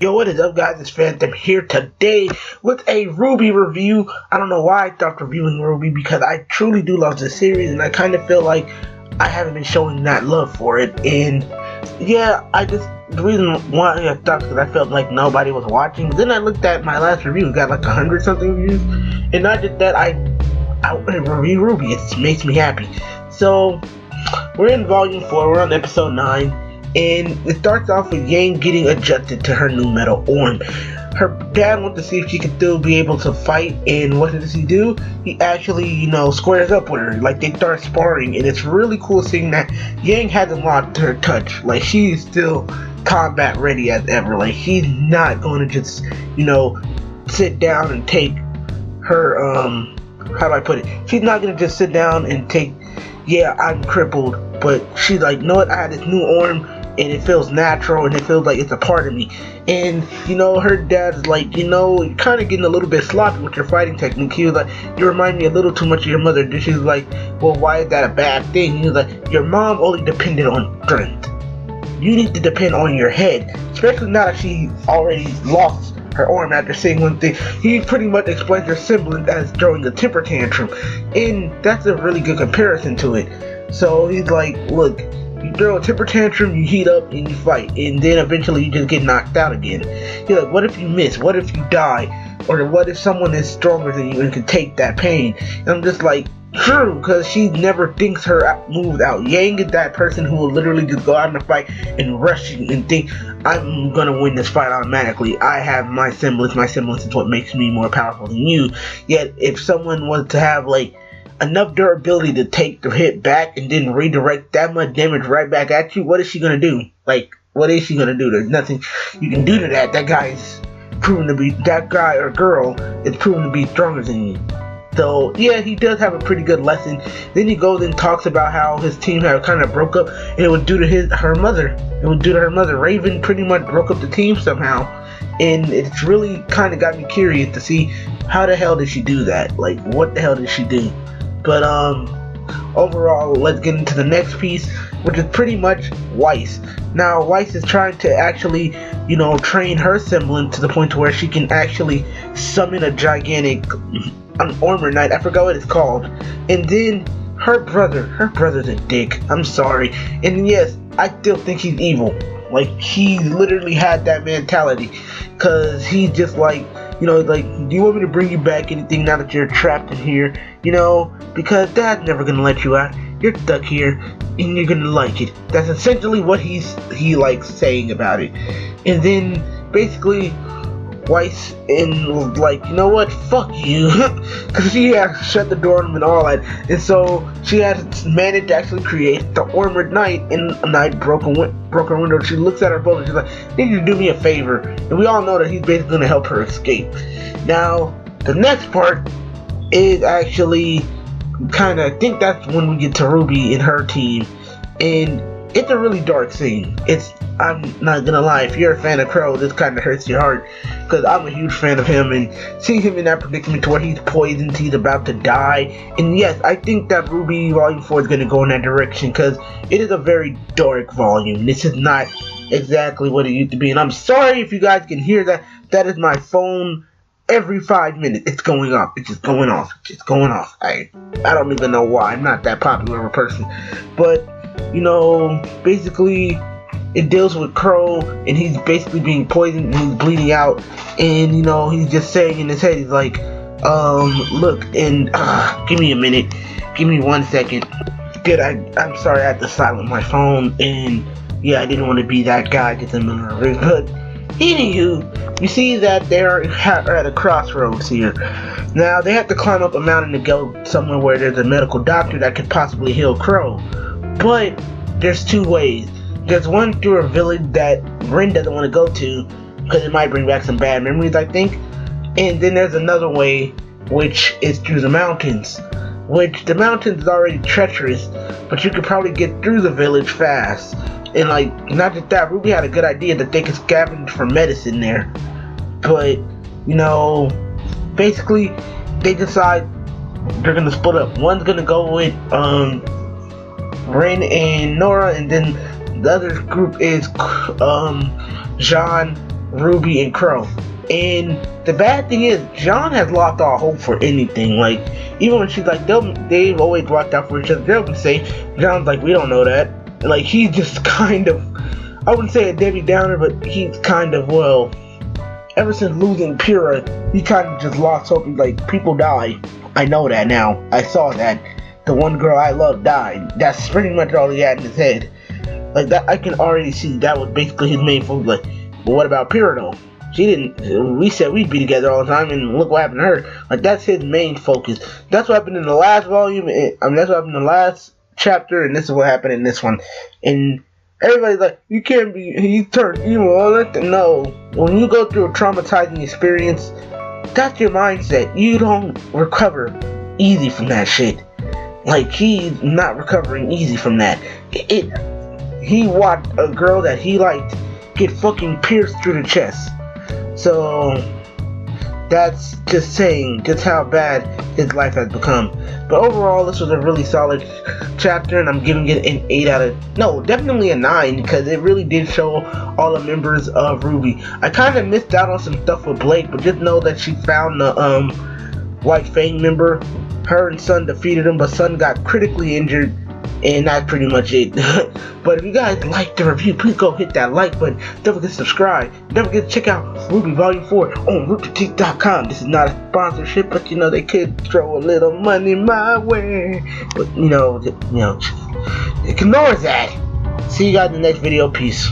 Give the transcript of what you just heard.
Yo, what is up, guys? It's Phantom here today with a Rwby review. I don't know why I stopped reviewing Rwby because I truly do love this series, and I kind of feel like I haven't been showing that love for it. And yeah, the reason why I stopped because I felt like nobody was watching. But then I looked at my last review, it got like 100 something views, and not just that, I review Rwby. It makes me happy. So we're in volume 4. We're on episode 9. And it starts off with Yang getting adjusted to her new metal arm. Her dad wants to see if she could still be able to fight, and what does he do? He actually, squares up with her. Like, they start sparring, and it's really cool seeing that Yang hasn't lost her touch. Like, she's still combat ready as ever. Like, she's not going to just, sit down and take her, how do I put it? She's not going to just sit down and take, yeah, I'm crippled, but she's like, I had this new arm, and it feels natural, and it feels like it's a part of me. And, her dad's like, you're kind of getting a little bit sloppy with your fighting technique. He was like, you remind me a little too much of your mother. And she's like, well, why is that a bad thing? He was like, your mom only depended on strength. You need to depend on your head, especially now that she already lost her arm after saying one thing. He pretty much explains her semblance as throwing a temper tantrum, and that's a really good comparison to it. So he's like, look, you throw a temper tantrum, you heat up, and you fight, and then eventually you just get knocked out again. You're like, what if you miss? What if you die? Or what if someone is stronger than you and can take that pain? And I'm just like, true, because she never thinks her moves out. Yang is that person who will literally just go out in the fight and rush you and think, I'm gonna win this fight automatically. I have my semblance. My semblance is what makes me more powerful than you. Yet, if someone was to have, enough durability to take the hit back and then redirect that much damage right back at you, what is she gonna do? What is she gonna do? There's nothing you can do to that. That guy or girl is proven to be stronger than you. So yeah, he does have a pretty good lesson. Then he goes and talks about how his team had kind of broke up, and it was due to her mother. It was due to her mother. Raven pretty much broke up the team somehow, and it's really kind of got me curious to see how the hell did she do that? Like, what the hell did she do? But overall, let's get into the next piece, which is pretty much Weiss. Now, Weiss is trying to actually, train her semblance to the point to where she can actually summon a gigantic armor knight. I forgot what it's called. And then her brother's a dick. I'm sorry. And yes, I still think he's evil. Like, he literally had that mentality, because he's just like, do you want me to bring you back anything now that you're trapped in here? Because Dad's never gonna let you out. You're stuck here, and you're gonna like it. That's essentially what he likes saying about it. And then basically, Weiss and like, you know what? Fuck you, because she had shut the door on him and all that. And so she had managed to actually create the armored knight, and a knight broke her window. She looks at her both and she's like, "Need you to do me a favor." And we all know that he's basically gonna help her escape. Now, the next part is actually I think that's when we get to Rwby and her team, and it's a really dark scene. I'm not gonna lie, if you're a fan of Crow, this kind of hurts your heart, because I'm a huge fan of him, and seeing him in that predicament to where he's poisoned, he's about to die. And yes, I think that Rwby Volume 4 is gonna go in that direction, because it is a very dark volume. This is not exactly what it used to be, and I'm sorry if you guys can hear that. That is my phone. Every 5 minutes, it's going off. It's just going off. It's just going off. I don't even know why. I'm not that popular of a person. But, basically, it deals with Crow, and he's basically being poisoned, and he's bleeding out. And, he's just saying in his head, he's like, look, and, give me a minute. Give me 1 second. Good, I'm sorry, I had to silence my phone, and, yeah, I didn't want to be that guy just in the middle of it. But, anywho, you see that they're at a crossroads here. Now, they have to climb up a mountain to go somewhere where there's a medical doctor that could possibly heal Crow. But there's two ways. There's one through a village that Rin doesn't want to go to, because it might bring back some bad memories, I think. And then there's another way, which is through the mountains. Which, the mountains is already treacherous, but you could probably get through the village fast. And not just that, Rwby had a good idea that they could scavenge for medicine there. But, basically, they decide they're gonna split up. One's gonna go with Rin and Nora, and then the other group is Jean Rwby and Crow. And the bad thing is, John has lost all hope for anything. Like, even when she's like, they've always watched out for each other, they'll say, John's like, we don't know that. And like, he's just kind of, I wouldn't say a Debbie Downer, but he's kind of, well, ever since losing Pyrrha, he kind of just lost hope. He's like, people die. I know that now. I saw that. The one girl I love died. That's pretty much all he had in his head. Like, that, I can already see that was basically his main focus. Like, but what about Pyrrha though? She didn't, we said we'd be together all the time, and look what happened to her. Like, that's his main focus. That's what happened in the last volume, that's what happened in the last chapter, and this is what happened in this one. And everybody's like, you can't be, he turned evil. No, when you go through a traumatizing experience, that's your mindset. You don't recover easy from that shit. Like, he's not recovering easy from that. He watched a girl that he liked get fucking pierced through the chest. So that's just saying just how bad his life has become. But overall, this was a really solid chapter, and I'm giving it an 8 out of, no, definitely a 9, because it really did show all the members of Rwby. I kind of missed out on some stuff with Blake, but just know that she found the White Fang member. Her and Sun defeated him, but Sun got critically injured. And that's pretty much it. But if you guys like the review, please go hit that like button. Don't forget to subscribe. Don't forget to check out Rwby Vol.4 on RoosterTeeth.com. This is not a sponsorship, but you know, they could throw a little money my way. But you know, ignore that. See you guys in the next video. Peace.